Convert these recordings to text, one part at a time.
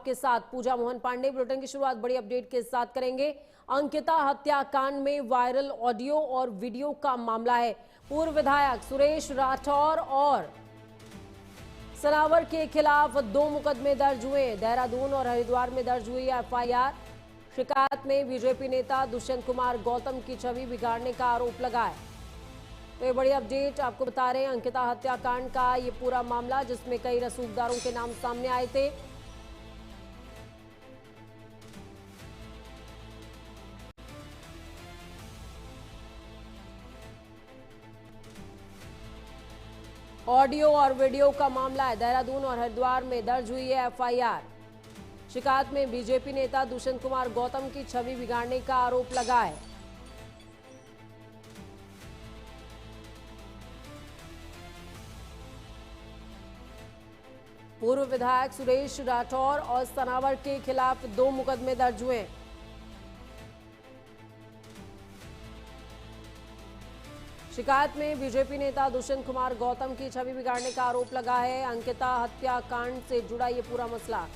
के साथ पूजा मोहन पांडे। बुलेटिन की शुरुआत बड़ी अपडेट के साथ करेंगे। अंकिता हत्याकांड में वायरल ऑडियो और वीडियो का मामला है। पूर्व विधायक सुरेश राठौर और सनावर के खिलाफ 2 मुकदमे दर्ज हुए। देहरादून और हरिद्वार में दर्ज हुई एफआईआर। शिकायत में बीजेपी नेता दुष्यंत कुमार गौतम की छवि बिगाड़ने का आरोप लगा है। तो ये बड़ी अपडेट आपको बता रहे हैं। अंकिता हत्याकांड का ये पूरा मामला, जिसमें कई रसूखदारों के नाम सामने आए थे। ऑडियो और वीडियो का मामला है। देहरादून और हरिद्वार में दर्ज हुई है एफआईआर। शिकायत में बीजेपी नेता दुष्यंत कुमार गौतम की छवि बिगाड़ने का आरोप लगा है। पूर्व विधायक सुरेश राठौर और सनावर के खिलाफ 2 मुकदमे दर्ज हुए। शिकायत में बीजेपी नेता दुष्यंत कुमार गौतम की छवि बिगाड़ने का आरोप लगा है। अंकिता हत्याकांड से जुड़ा ये पूरा मसला।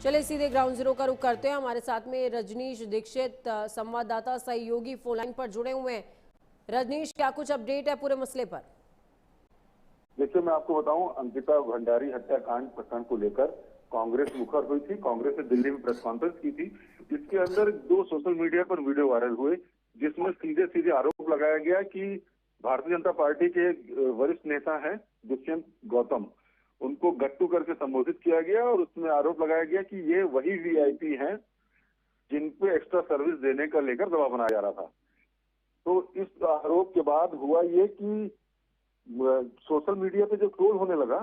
चलिए सीधे ग्राउंड जीरो का रुख करते हैं। हमारे साथ में रजनीश दीक्षित, संवाददाता सहयोगी, फोन लाइन पर जुड़े हुए हैं। रजनीश, क्या कुछ अपडेट है पूरे मसले पर? देखिए, मैं आपको बताऊं, अंकिता भंडारी हत्याकांड प्रकरण को लेकर कांग्रेस मुखर हुई थी। कांग्रेस ने दिल्ली में प्रेस कॉन्फ्रेंस की थी। इसके अंदर 2 सोशल मीडिया पर वीडियो वायरल हुए, जिसमें सीधे सीधे आरोप लगाया गया कि भारतीय जनता पार्टी के वरिष्ठ नेता हैं दुष्यंत गौतम, उनको गट्टू करके संबोधित किया गया और उसमें आरोप लगाया गया कि ये वही वीआईपी हैं जिन पे एक्स्ट्रा सर्विस देने का लेकर दबाव बनाया जा रहा था। तो इस आरोप के बाद हुआ ये कि सोशल मीडिया पे जो ट्रोल होने लगा,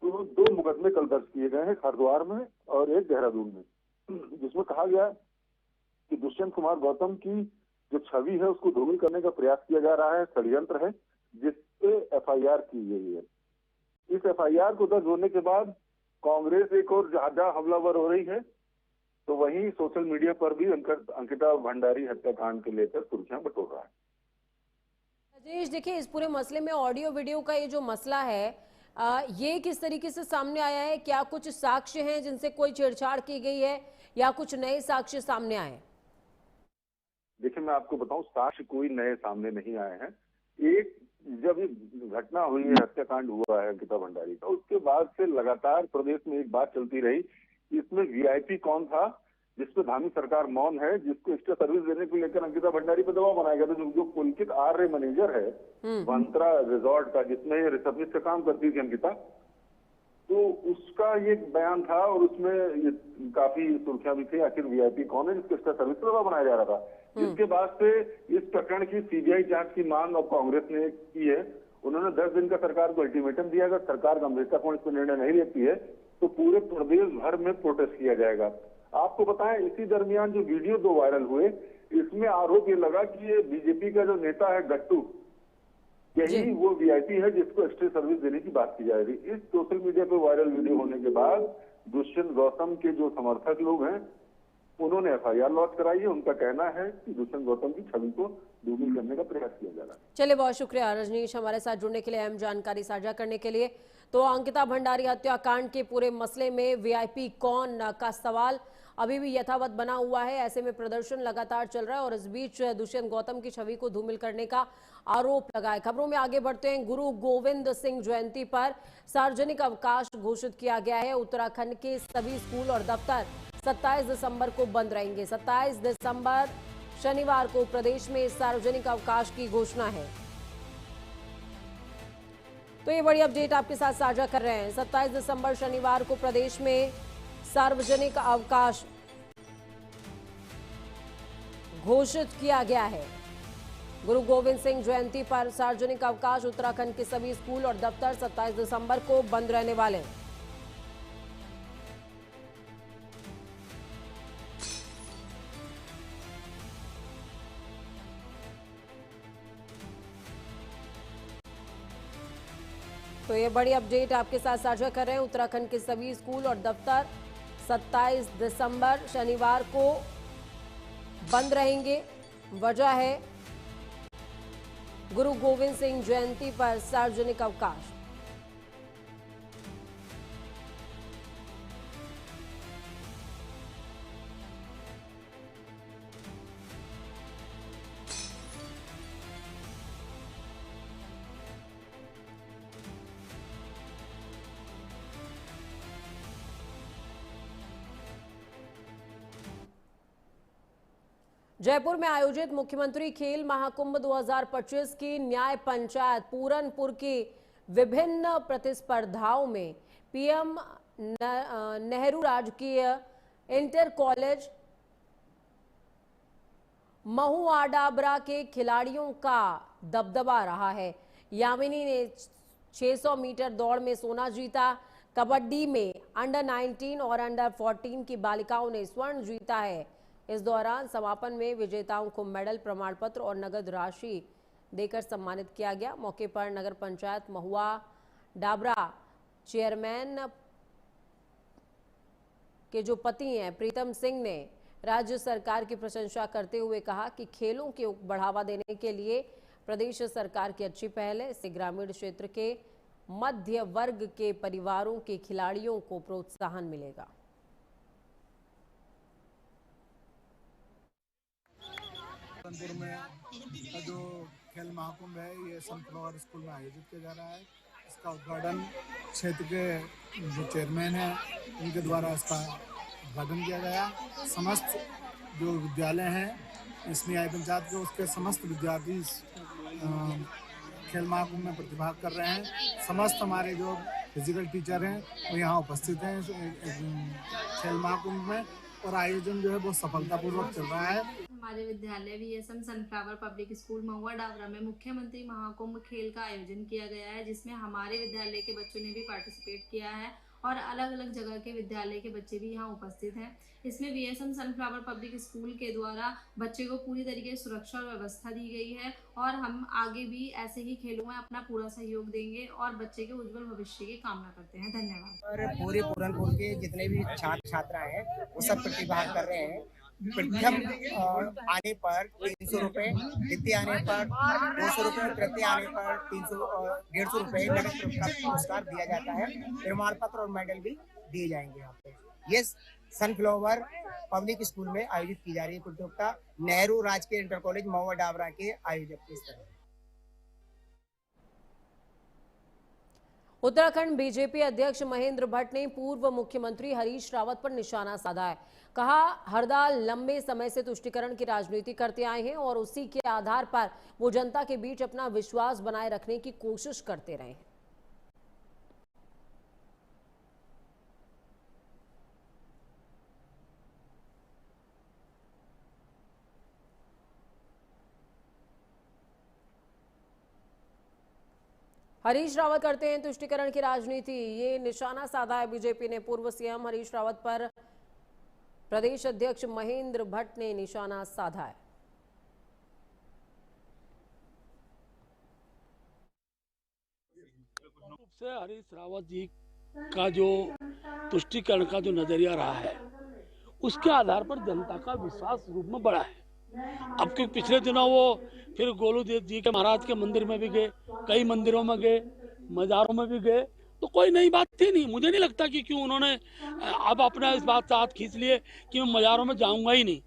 तो 2 मुकदमे कल दर्ज किए गए हैं, हरिद्वार में और एक देहरादून में, जिसमें कहा गया कि दुष्यंत कुमार गौतम की जो छवि है उसको धूमिल करने का प्रयास किया जा रहा है, षड्यंत्र है, जिसपे एफआईआर की गई है। इस एफआईआर को दर्ज होने के बाद कांग्रेस एक और ज्यादा हमलावर हो रही है, तो वहीं सोशल मीडिया पर भी अंकिता भंडारी हत्याकांड को लेकर सुर्खियां बटोर रहा है। राजेश, देखिए, इस पूरे मसले में ऑडियो वीडियो का ये जो मसला है, ये किस तरीके से सामने आया है? क्या कुछ साक्ष्य हैं जिनसे कोई छेड़छाड़ की गई है या कुछ नए साक्ष्य सामने आए हैं? देखिए, मैं आपको बताऊं, साक्ष्य कोई नए सामने नहीं आए हैं। एक जब ये घटना हुई है, हत्याकांड हुआ है अंकिता भंडारी का, उसके बाद से लगातार प्रदेश में एक बात चलती रही, इसमें वीआईपी कौन था जिसपे धामी सरकार मौन है, जिसको एक्स्ट्रा सर्विस देने को लेकर अंकिता भंडारी पर दबाव बनाया गया था। जो पुलकित आर्य मैनेजर है वंत्रा रिजॉर्ट का, जिसमें रिसेप्शनिस्ट का काम करती थी अंकिता, तो उसका ये बयान था और उसमें ये काफी सुर्खियां भी थी, आखिर वीआईपी कौन है जिसको एक्स्ट्रा सर्विस पर दबाव बनाया जा रहा था। इसके बाद से इस प्रकरण की सीबीआई जांच की मांग अब कांग्रेस ने की है। उन्होंने 10 दिन का सरकार को अल्टीमेटम दिया। अगर सरकार गंभीरतापूर्ण इस पर निर्णय नहीं लेती है तो पूरे प्रदेश भर में प्रोटेस्ट किया जाएगा। आपको बताएं, इसी दरमियान जो वीडियो 2 वायरल हुए, इसमें आरोप ये लगा कि ये बीजेपी का जो नेता है गट्टू, यही वो वीआईपी है जिसको एक्स्ट्रा सर्विस देने की बात की जा रही है। इस सोशल मीडिया पे वायरल वीडियो होने के बाद दुष्यंत गौतम के जो समर्थक लोग हैं, उन्होंने एफआईआर लॉन्च कराई है। उनका कहना है कि दुष्यंत गौतम की छवि को धूमिल करने का प्रयास किया जा रहा है। चलिए, बहुत शुक्रिया रजनीश, हमारे साथ जुड़ने के लिए, अहम जानकारी साझा करने के लिए। तो अंकिता भंडारी हत्याकांड के पूरे मसले में वीआईपी कौन का सवाल अभी भी यथावत बना हुआ है। ऐसे में प्रदर्शन लगातार चल रहा है और इस बीच दुष्यंत गौतम की छवि को धूमिल करने का आरोप लगा है। खबरों में आगे बढ़ते हैं। गुरु गोविंद सिंह जयंती पर सार्वजनिक अवकाश घोषित किया गया है। उत्तराखंड के सभी स्कूल और दफ्तर 27 दिसंबर को बंद रहेंगे। 27 दिसंबर शनिवार को प्रदेश में सार्वजनिक अवकाश की घोषणा है। तो ये बड़ी अपडेट आपके साथ साझा कर रहे हैं। 27 दिसंबर शनिवार को प्रदेश में सार्वजनिक अवकाश घोषित किया गया है। गुरु गोविंद सिंह जयंती पर सार्वजनिक अवकाश। उत्तराखंड के सभी स्कूल और दफ्तर 27 दिसंबर को बंद रहने वाले हैं। तो ये बड़ी अपडेट आपके साथ साझा कर रहे हैं। उत्तराखंड के सभी स्कूल और दफ्तर 27 दिसंबर शनिवार को बंद रहेंगे। वजह है गुरु गोविंद सिंह जयंती पर सार्वजनिक अवकाश। जयपुर में आयोजित मुख्यमंत्री खेल महाकुंभ 2025 की न्याय पंचायत पूरनपुर की विभिन्न प्रतिस्पर्धाओं में पीएम नेहरू राजकीय इंटर कॉलेज महुआडाबरा के खिलाड़ियों का दबदबा रहा है। यामिनी ने 600 मीटर दौड़ में सोना जीता। कबड्डी में अंडर 19 और अंडर 14 की बालिकाओं ने स्वर्ण जीता है। इस दौरान समापन में विजेताओं को मेडल, प्रमाण पत्र और नगद राशि देकर सम्मानित किया गया। मौके पर नगर पंचायत महुआ डाबरा चेयरमैन के जो पति हैं प्रीतम सिंह ने राज्य सरकार की प्रशंसा करते हुए कहा कि खेलों को बढ़ावा देने के लिए प्रदेश सरकार की अच्छी पहल है। इससे ग्रामीण क्षेत्र के मध्य वर्ग के परिवारों के खिलाड़ियों को प्रोत्साहन मिलेगा। पूरनपुर में जो खेल महाकुंभ है ये सनफ्लावर स्कूल में आयोजित किया जा रहा है। इसका उद्घाटन क्षेत्र के जो चेयरमैन हैं उनके द्वारा इसका उद्घाटन किया गया। समस्त जो विद्यालय हैं इस न्याय पंचायत के उसके समस्त विद्यार्थी खेल महाकुंभ में प्रतिभाग कर रहे हैं। समस्त हमारे जो फिजिकल टीचर हैं वो यहाँ उपस्थित हैं खेल महाकुंभ में और आयोजन जो है वो सफलतापूर्वक चल रहा है। हमारे विद्यालय वीएसएम सनफ्लावर पब्लिक स्कूल महुआ डाबरा में मुख्यमंत्री महाकुंभ खेल का आयोजन किया गया है, जिसमें हमारे विद्यालय के बच्चों ने भी पार्टिसिपेट किया है और अलग अलग जगह के विद्यालय के बच्चे भी यहाँ उपस्थित हैं। इसमें वीएसएम सनफ्लावर पब्लिक स्कूल के द्वारा बच्चे को पूरी तरीके से सुरक्षा और व्यवस्था दी गई है और हम आगे भी ऐसे ही खेलों में अपना पूरा सहयोग देंगे और बच्चे के उज्जवल भविष्य की कामना करते हैं। धन्यवाद। और पूरे पूरनपुर के जितने भी छात्र छात्राएं हैं वो सब प्रतिभाग कर रहे हैं। प्रथम आने पर 300 रुपए, द्वितीय आने पर 200 रुपए, तृतीय आने पर 150 रुपए नगद पुरस्कार दिया जाता है। प्रमाण पत्र और मेडल भी दिए जाएंगे यहाँ पे। ये सनफ्लावर पब्लिक स्कूल में आयोजित की जा रही है प्रतियोगिता नेहरू राजकीय इंटर कॉलेज महुआ डाबरा के आयोजक के स्तर। उत्तराखंड बीजेपी अध्यक्ष महेंद्र भट्ट ने पूर्व मुख्यमंत्री हरीश रावत पर निशाना साधा है। कहा, हरदाल लंबे समय से तुष्टीकरण की राजनीति करते आए हैं और उसी के आधार पर वो जनता के बीच अपना विश्वास बनाए रखने की कोशिश करते रहे हैं। हरीश रावत करते हैं तुष्टीकरण की राजनीति, ये निशाना साधा है बीजेपी ने। पूर्व सीएम हरीश रावत पर प्रदेश अध्यक्ष महेंद्र भट्ट ने निशाना साधा है। रूप से हरीश रावत जी का जो तुष्टीकरण का जो नजरिया रहा है उसके आधार पर जनता का विश्वास रूप में बढ़ा है। अब के पिछले दिनों वो फिर गोलू जी के महाराज के मंदिर में भी गए, कई मंदिरों में गए, मज़ारों में भी गए, तो कोई नई बात थी नहीं। मुझे नहीं लगता कि क्यों उन्होंने अब अपना इस बात से हाथ खींच लिए कि मैं मज़ारों में जाऊंगा ही नहीं।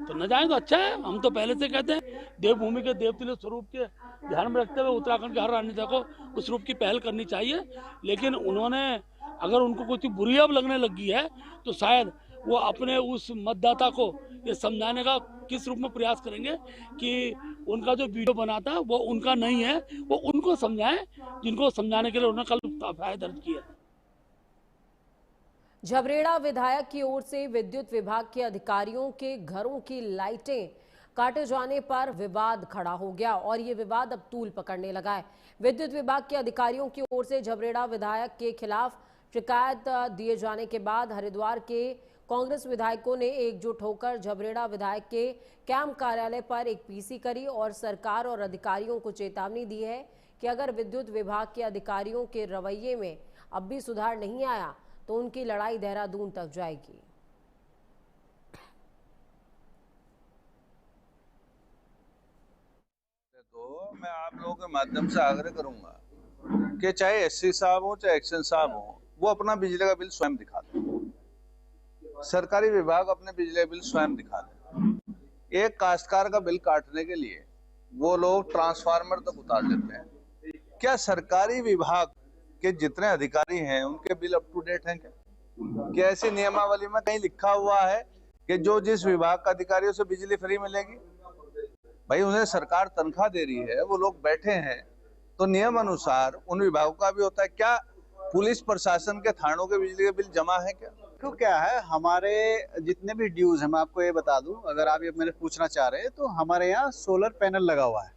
तो न जाए तो अच्छा है। हम तो पहले से कहते हैं देवभूमि के देवतुल्य स्वरूप के ध्यान में रखते हुए उत्तराखंड के हर राजनेता को उस रूप की पहल करनी चाहिए। लेकिन उन्होंने अगर उनको कुछ बुरी अब लगने लगी है तो शायद वो अपने उस मतदाता को ये समझाने का किस रूप में प्रयास करेंगे कि उनका जो वीडियो बना था वो उनका नहीं है, वो उनको समझाएं जिनको समझाने के लिए उन्होंने कल एफआईआर दर्ज किया। झबरेड़ा विधायक की ओर से विद्युत विभाग के अधिकारियों के घरों की लाइटें काटे जाने पर विवाद खड़ा हो गया और ये विवाद अब तूल पकड़ने लगा है। विद्युत विभाग के अधिकारियों की ओर से झबरेड़ा विधायक के खिलाफ शिकायत दिए जाने के बाद हरिद्वार के कांग्रेस विधायकों ने एकजुट होकर झबरेड़ा विधायक के कैंप कार्यालय पर एक पीसी करी और सरकार और अधिकारियों को चेतावनी दी है कि अगर विद्युत विभाग के अधिकारियों के रवैये में अब भी सुधार नहीं आया तो उनकी लड़ाई देहरादून तक जाएगी। तो मैं आप लोगों के माध्यम से आग्रह करूंगा कि चाहे एससी साहब हो चाहे एक्शन साहब हो, वो अपना बिजली का बिल स्वयं दिखा दें। सरकारी विभाग अपने बिजली का बिल स्वयं दिखा दें। एक काश्तकार का बिल काटने के लिए वो लोग ट्रांसफार्मर तक उतार लेते हैं। क्या सरकारी विभाग के जितने अधिकारी हैं उनके बिल अप टू डेट हैं क्या ऐसी नियमावली में कहीं लिखा हुआ है कि जो जिस विभाग का अधिकारी उसे बिजली फ्री मिलेगी। भाई उन्हें सरकार तनख्वाह दे रही है, वो लोग बैठे हैं, तो नियम अनुसार उन विभागों का भी होता है। क्या पुलिस प्रशासन के थानों के बिजली के बिल जमा है क्या? तो क्या है, हमारे जितने भी ड्यूज है, मैं आपको ये बता दूं, अगर आप ये मेरे पूछना चाह रहे हैं तो हमारे यहाँ सोलर पैनल लगा हुआ है।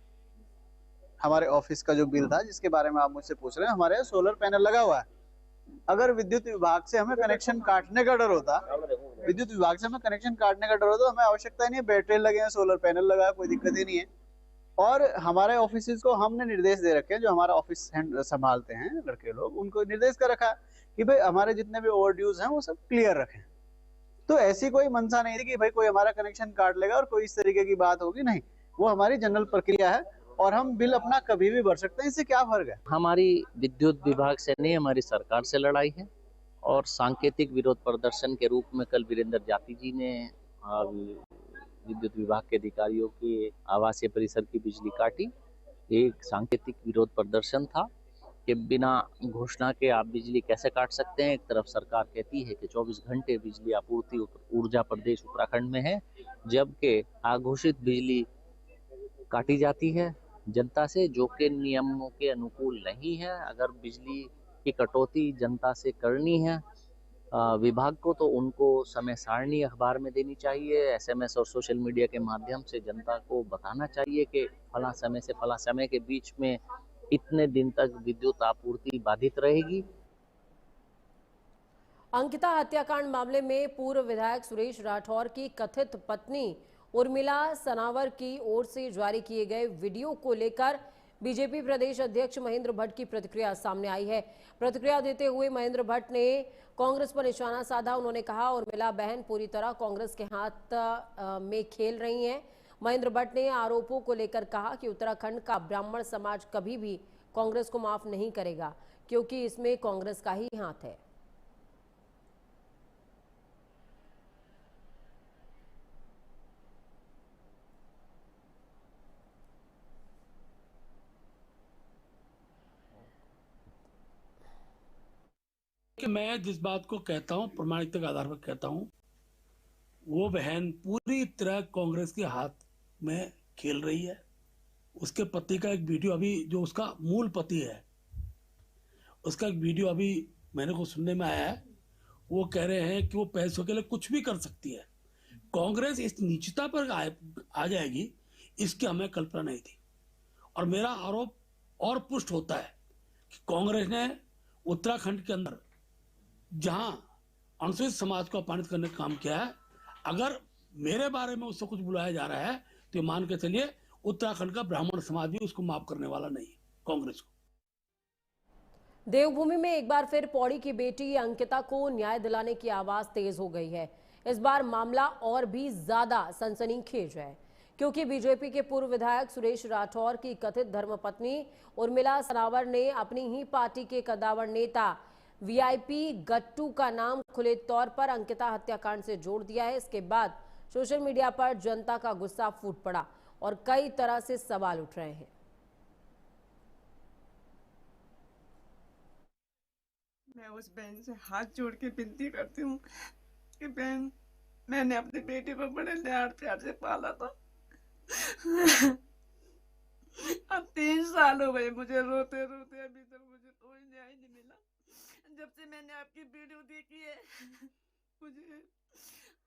हमारे ऑफिस का जो बिल था जिसके बारे में आप मुझसे पूछ रहे हैं, हमारे यहाँ सोलर पैनल लगा हुआ है। अगर विद्युत विभाग से हमें कनेक्शन काटने का डर होता, तो हमें आवश्यकता ही नहीं है, बैटरी लगे हैं, सोलर पैनल लगा है, कोई दिक्कत ही नहीं है। और हमारे ऑफिस को हमने निर्देश दे रखे हैं, जो हमारा ऑफिस संभालते हैं लड़के लोग, उनको निर्देश कर रखा है कि भाई हमारे जितने भी ओवर ड्यूज हैं वो सब क्लियर रखें। तो ऐसी कोई मंशा नहीं थी कि भाई कोई हमारा कनेक्शन काट लेगा और कोई इस तरीके की बात होगी, नहीं। वो हमारी जनरल प्रक्रिया है और हम बिल अपना कभी भी भर सकते हैं, इससे क्या फर्क है। हमारी विद्युत विभाग से नहीं, हमारी सरकार से लड़ाई है। और सांकेतिक विरोध प्रदर्शन के रूप में कल वीरेंद्र जाति जी ने विद्युत विभाग के अधिकारियों के आवासीय परिसर की बिजली काटी। एक सांकेतिक विरोध प्रदर्शन था कि बिना घोषणा के आप बिजली कैसे काट सकते हैं। एक तरफ सरकार कहती है कि 24 घंटे बिजली आपूर्ति ऊर्जा प्रदेश उत्तराखंड में है, जबकि अघोषित बिजली काटी जाती है जनता से, जो कि नियमों के अनुकूल नहीं है। अगर बिजली की कटौती जनता से करनी है विभाग को, तो उनको समय सारणी अखबार में देनी चाहिए, SMS और सोशल मीडिया के माध्यम से जनता को बताना चाहिए कि फला समय से फला समय के बीच में इतने दिन तक विद्युत आपूर्ति बाधित रहेगी। अंकिता हत्याकांड मामले में पूर्व विधायक सुरेश राठौर की कथित पत्नी उर्मिला सनावर की ओर से जारी किए गए वीडियो को लेकर बीजेपी प्रदेश अध्यक्ष महेंद्र भट्ट की प्रतिक्रिया सामने आई है। प्रतिक्रिया देते हुए महेंद्र भट्ट ने कांग्रेस पर निशाना साधा। उन्होंने कहा, उर्मिला बहन पूरी तरह कांग्रेस के हाथ में खेल रही हैं। महेंद्र भट्ट ने आरोपों को लेकर कहा कि उत्तराखंड का ब्राह्मण समाज कभी भी कांग्रेस को माफ नहीं करेगा, क्योंकि इसमें कांग्रेस का ही हाथ है। कि मैं जिस बात को कहता हूं, प्रमाणिकता के आधार पर कहता हूं, वो बहन पूरी तरह कांग्रेस के हाथ में खेल रही है। उसके पति का एक वीडियो अभी, जो उसका मूल पति है, उसका एक वीडियो अभी मैंने को सुनने में आया है। वो कह रहे हैं कि वो पैसों के लिए कुछ भी कर सकती है। कांग्रेस इस नीचता पर आ जाएगी, इसकी हमें कल्पना नहीं थी। और मेरा आरोप और पुष्ट होता है कि कांग्रेस ने उत्तराखंड के अंदर जहां अनुसूचित समाज को अपमानित करने का काम किया है, अगर मेरे बारे में उससे कुछ बुलाया जा रहा है तो मान के चलिए उत्तराखंड का ब्राह्मण समाज भी उसको माफ करने वाला नहीं, कांग्रेस को। देवभूमि में एक बार फिर पौड़ी की बेटी अंकिता को न्याय दिलाने की आवाज तेज हो गई है। इस बार मामला और भी ज्यादा सनसनीखेज है, क्योंकि बीजेपी के पूर्व विधायक सुरेश राठौर की कथित धर्मपत्नी उर्मिला सनावर ने अपनी ही पार्टी के कद्दावर नेता VIP गट्टू का नाम खुले तौर पर अंकिता हत्याकांड से जोड़ दिया है। इसके बाद सोशल मीडिया पर जनता का गुस्सा फूट पड़ा और कई तरह से सवाल उठ रहे हैं। मैं उस बहन से हाथ जोड़ के विनती करती हूँ कि बहन, मैंने अपनी बेटी को बड़े लाड प्यार से पाला था। अब 3 साल हो गए मुझे रोते रोते, अभी तक मुझे कोई न्याय नहीं मिला। जब से मैंने आपकी वीडियो देखी है, मुझे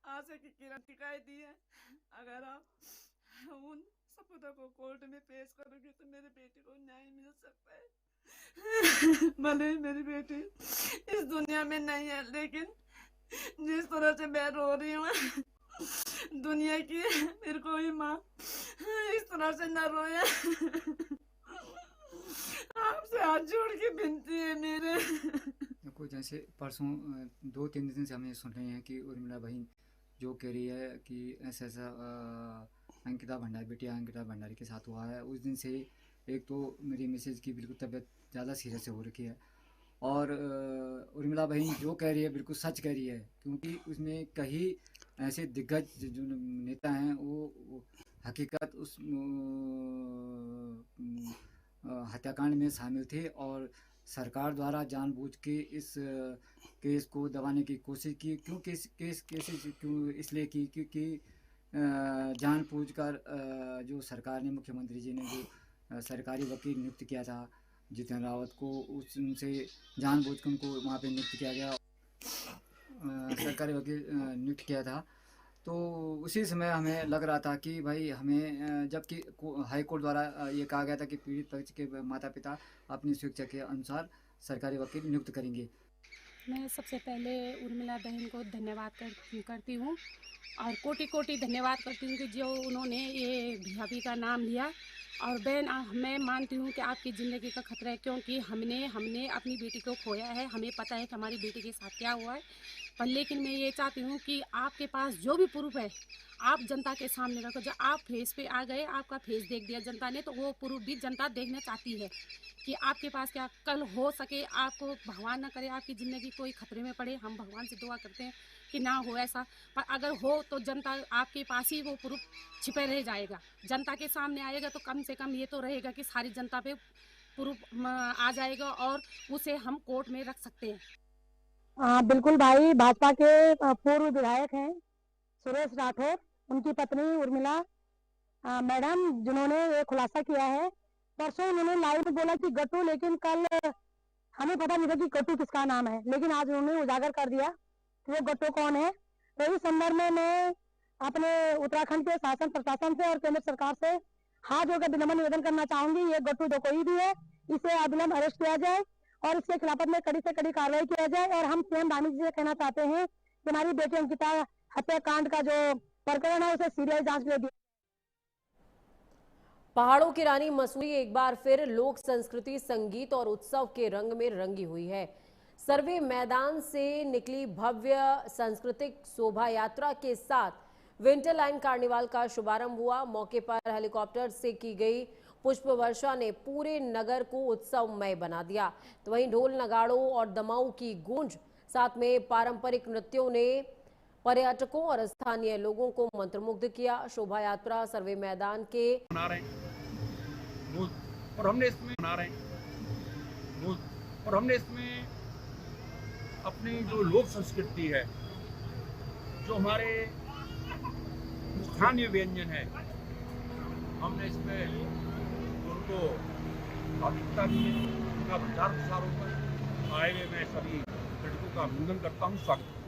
आशा की किरण दिखाई दी है। अगर आप उन सपूतों को कोर्ट में पेश करोगे तो मेरी बेटी को न्याय मिल सकता है। भले मेरी बेटी इस दुनिया में नहीं है, लेकिन जिस तरह से मैं रो रही हूँ, दुनिया की मेरे कोई माँ इस तरह से न रोए। आपसे हाथ जोड़ के विनती है मेरे। देखो, जैसे परसों 2-3 दिन से हम ये सुन रहे हैं कि उर्मिला बहन जो कह रही है कि ऐसा अंकिता भंडारी, बेटी अंकिता भंडारी के साथ हुआ है। उस दिन से एक तो मेरी मिसेज की बिल्कुल तबीयत ज़्यादा सीरियस हो रखी है, और उर्मिला बहन जो कह रही है बिल्कुल सच कह रही है, क्योंकि उसमें कई ऐसे दिग्गज जो नेता हैं वो हकीकत उस हत्याकांड में शामिल थे और सरकार द्वारा जानबूझ के इस केस को दबाने की कोशिश की। क्यों केस क्यों इसलिए की क्योंकि जानबूझकर जो सरकार ने, मुख्यमंत्री जी ने जो सरकारी वकील नियुक्त किया था जितेंद्र रावत को, उनसे जानबूझकर उनको वहाँ पे नियुक्त किया गया, सरकारी वकील नियुक्त किया था। तो उसी समय हमें लग रहा था कि भाई हमें, जबकि हाई कोर्ट द्वारा ये कहा गया था कि पीड़ित पक्ष के माता पिता अपनी स्वेच्छा के अनुसार सरकारी वकील नियुक्त करेंगे। मैं सबसे पहले उर्मिला बहन को धन्यवाद करती हूँ और कोटि कोटि धन्यवाद करती हूँ कि जो उन्होंने ये VIP का नाम लिया। और बहन, मैं मानती हूँ कि आपकी ज़िंदगी का खतरा है, क्योंकि हमने अपनी बेटी को खोया है। हमें पता है कि हमारी बेटी के साथ क्या हुआ है, पर लेकिन मैं ये चाहती हूँ कि आपके पास जो भी प्रूफ है आप जनता के सामने रखो। जब आप फेस पे आ गए, आपका फेस देख दिया जनता ने, तो वो प्रूफ भी जनता देखना चाहती है कि आपके पास क्या। कल हो सके आपको, भगवान ना करे आपकी ज़िंदगी कोई खतरे में पड़े, हम भगवान से दुआ करते हैं कि ना हो ऐसा, पर अगर हो तो जनता आपके पास ही वो प्रूफ छिपे रह जाएगा, जनता के सामने आएगा तो कम से कम ये तो रहेगा कि सारी जनता पे प्रूफ आ जाएगा और उसे हम कोर्ट में रख सकते हैं। बिल्कुल भाई, भाजपा के पूर्व विधायक हैं सुरेश राठौर, उनकी पत्नी उर्मिला मैडम, जिन्होंने ये खुलासा किया है। परसों उन्होंने लाइव में बोला कि गट्टू, लेकिन कल हमें पता नहीं था कि गट्टू किसका नाम है, लेकिन आज उन्होंने उजागर कर दिया कि वो गट्टू कौन है। तो इस संदर्भ में मैं अपने उत्तराखंड के शासन प्रशासन से और केंद्र सरकार से हाथ जोड़कर विनम्र निवेदन करना चाहूंगी, ये गट्टू जो कोई भी है इसे अविलंब अरेस्ट किया जाए और इसके खिलाफत में कड़ी से कड़ी कार्रवाई किया जाए। और हम CM धामी जी से कहना चाहते हैं कि हमारी बेटी अंकिता हत्याकांड का जो प्रकरण है उसे सीबीआई जांच के लिए दिया। पहाड़ों की रानी मसूरी एक बार फिर लोक संस्कृति, संगीत और उत्सव के रंग में रंगी हुई है। सर्वे मैदान से निकली भव्य सांस्कृतिक शोभा यात्रा के साथ विंटर लाइन कार्निवाल का शुभारंभ हुआ। मौके पर हेलीकॉप्टर से की गई पुष्प वर्षा ने पूरे नगर को उत्सवमय बना दिया। तो वहीं ढोल, नगाड़ों और दमाऊ की गूंज, साथ में पारंपरिक नृत्यों ने पर्यटकों और स्थानीय लोगों को मंत्रमुग्ध किया। शोभा यात्रा सर्वे मैदान के मना रहे हैं और हमने इसमें मना रहे हैं और हमने इसमें अपनी जो लोक संस्कृति है, जो हमारे स्थानीय व्यंजन है, हमने इसमें उनको प्राथमिकता दी है। उनका प्रचार प्रसार होगा। आए हुए मैं सभी पर्यटकों का अभिनंदन करता हूँ, स्वागत।